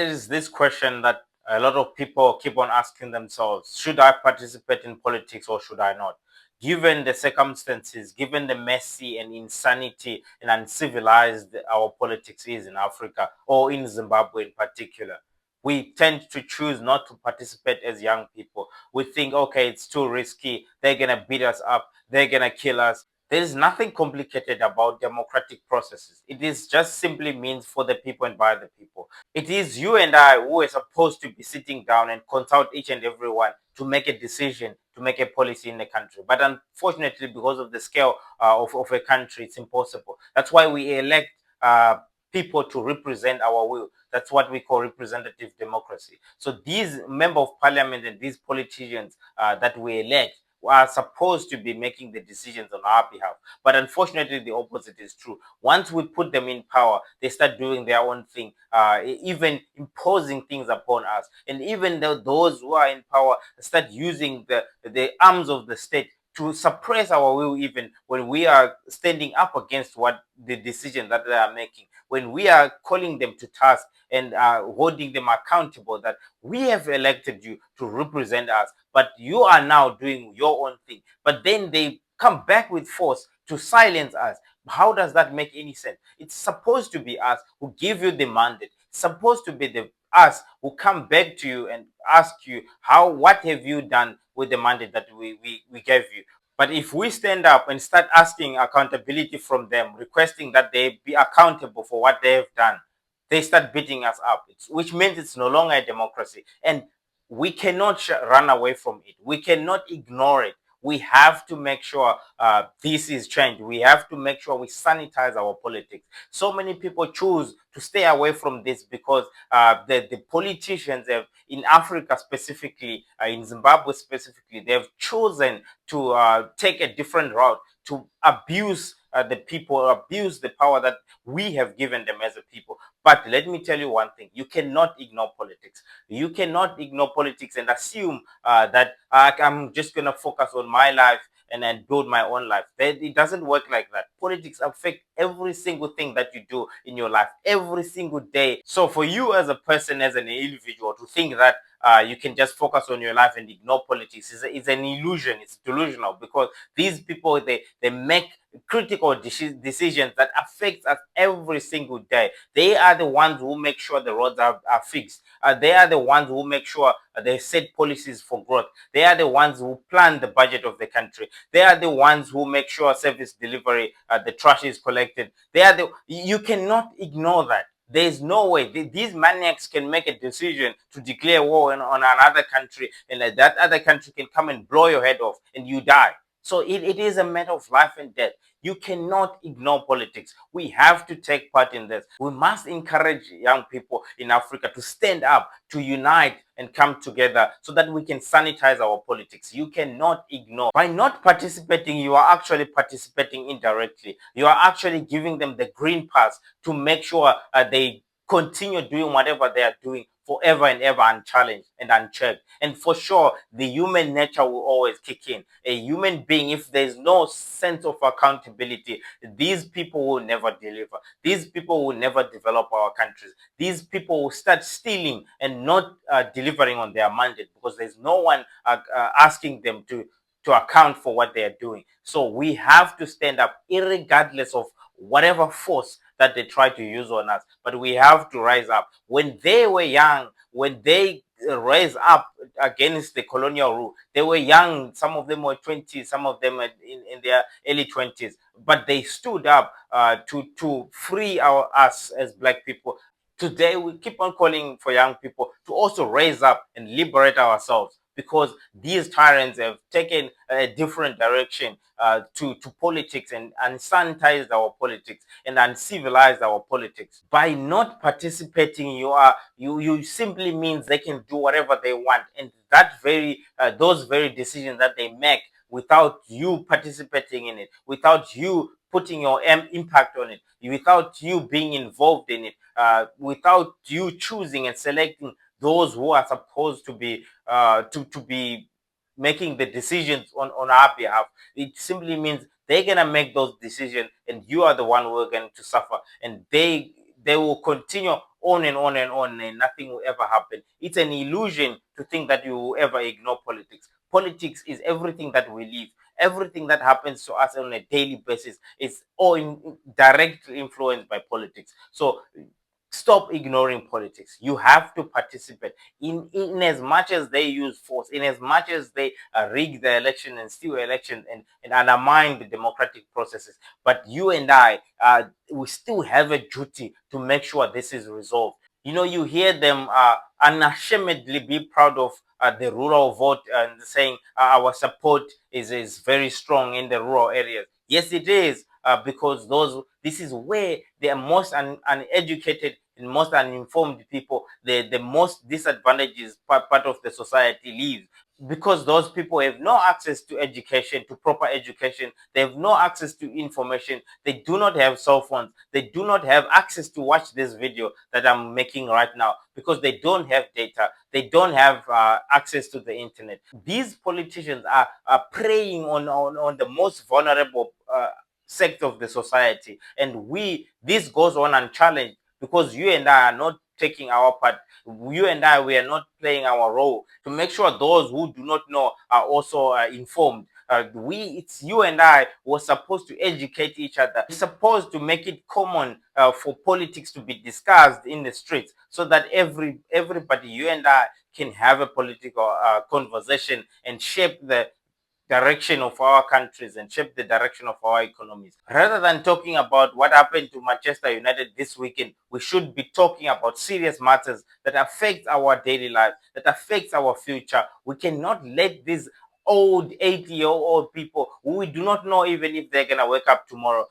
There is this question that a lot of people keep on asking themselves: should I participate in politics or should I not? Given the circumstances, given the messy and insanity and uncivilized our politics is in Africa or in Zimbabwe in particular, we tend to choose not to participate as young people. We think, okay, it's too risky. They're going to beat us up. They're going to kill us. There is nothing complicated about democratic processes. It is just simply means for the people and by the people. It is you and I who are supposed to be sitting down and consult each and every one to make a decision, to make a policy in the country. But unfortunately, because of the scale of a country, it's impossible. That's why we elect people to represent our will. That's what we call representative democracy. So these member of parliament and these politicians that we elect are supposed to be making the decisions on our behalf. But unfortunately, the opposite is true. Once we put them in power, they start doing their own thing, even imposing things upon us. And even though those who are in power start using the arms of the state to suppress our will, even when we are standing up against what the decision that they are making, when we are calling them to task and holding them accountable that we have elected you to represent us, but you are now doing your own thing. But then they come back with force to silence us. How does that make any sense? It's supposed to be us who give you the mandate. It's supposed to be the us who come back to you and ask you what have you done with the mandate that we gave you. But if we stand up and start asking accountability from them, requesting that they be accountable for what they have done, they start beating us up, which means it's no longer a democracy. And we cannot run away from it. We cannot ignore it. We have to make sure this is changed. We have to make sure we sanitize our politics. So many people choose to stay away from this because the politicians have, in Africa specifically, in Zimbabwe specifically, they have chosen to take a different route, to abuse the people, abuse the power that we have given them as a people. But let me tell you one thing: you cannot ignore politics. You cannot ignore politics and assume that I'm just going to focus on my life and then build my own life. It doesn't work like that. Politics affect every single thing that you do in your life, every single day. So for you as a person, as an individual, to think that you can just focus on your life and ignore politics is an illusion. It's delusional, because these people, they make critical decisions that affect us every single day. They are the ones who make sure the roads are fixed. They are the ones who make sure they set policies for growth. They are the ones who plan the budget of the country. They are the ones who make sure service delivery, the trash is collected. You cannot ignore that. There is no way these maniacs can make a decision to declare war on another country, and that other country can come and blow your head off and you die. So it is a matter of life and death. You cannot ignore politics. We have to take part in this. We must encourage young people in Africa to stand up, to unite and come together so that we can sanitize our politics. You cannot ignore. By not participating, you are actually participating indirectly. You are actually giving them the green pass to make sure they continue doing whatever they are doing forever and ever, unchallenged and unchecked. And for sure, the human nature will always kick in. A human being, if there's no sense of accountability, these people will never deliver. These people will never develop our countries. These people will start stealing and not delivering on their mandate, because there's no one asking them to account for what they are doing. So we have to stand up, irregardless of whatever force that they try to use on us. But we have to rise up. When they were young, when they raised up against the colonial rule, they were young. Some of them were 20, some of them in their early 20s. But they stood up to free us as Black people. Today, we keep on calling for young people to also raise up and liberate ourselves, because these tyrants have taken a different direction to politics and unsanitized our politics and uncivilized our politics. By not participating, you simply means they can do whatever they want, and those very decisions that they make without you participating in it, without you putting your impact on it, without you being involved in it, without you choosing and selecting those who are supposed to be making the decisions on our behalf. It simply means they're gonna make those decisions, and you are the one who are going to suffer. And they will continue on and on and on, and nothing will ever happen. It's an illusion to think that you will ever ignore politics. Politics is everything that we live. Everything that happens to us on a daily basis is all directly influenced by politics. So stop ignoring politics. You have to participate in as much as they use force, in as much as they rig the election and steal election and undermine the democratic processes. But you and I, we still have a duty to make sure this is resolved. You hear them unashamedly be proud of the rural vote and saying our support is very strong in the rural areas. Yes, it is, because this is where the most uneducated and most uninformed people, the most disadvantaged part of the society lives, because those people have no access to education, to proper education. They have no access to information. They do not have cell phones. They do not have access to watch this video that I'm making right now, because they don't have data. They don't have access to the internet. These politicians are preying on the most vulnerable sect of the society, and this goes on unchallenged, because you and I are not taking our part. You and I, we are not playing our role to make sure those who do not know are also informed. It's you and I who are supposed to educate each other. We're supposed to make it common for politics to be discussed in the streets, so that everybody, you and I, can have a political conversation and shape the direction of our countries and shape the direction of our economies. Rather than talking about what happened to Manchester United this weekend, we should be talking about serious matters that affect our daily lives, that affects our future. We cannot let these old 80-year-old people, who we do not know even if they're going to wake up tomorrow,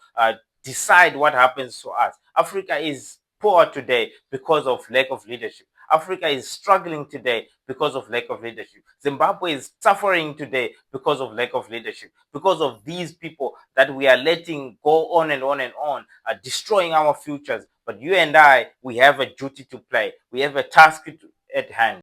decide what happens to us. Africa is poor today because of lack of leadership. Africa is struggling today because of lack of leadership. Zimbabwe is suffering today because of lack of leadership, because of these people that we are letting go on and on and on, destroying our futures. But you and I, we have a duty to play. We have a task at hand.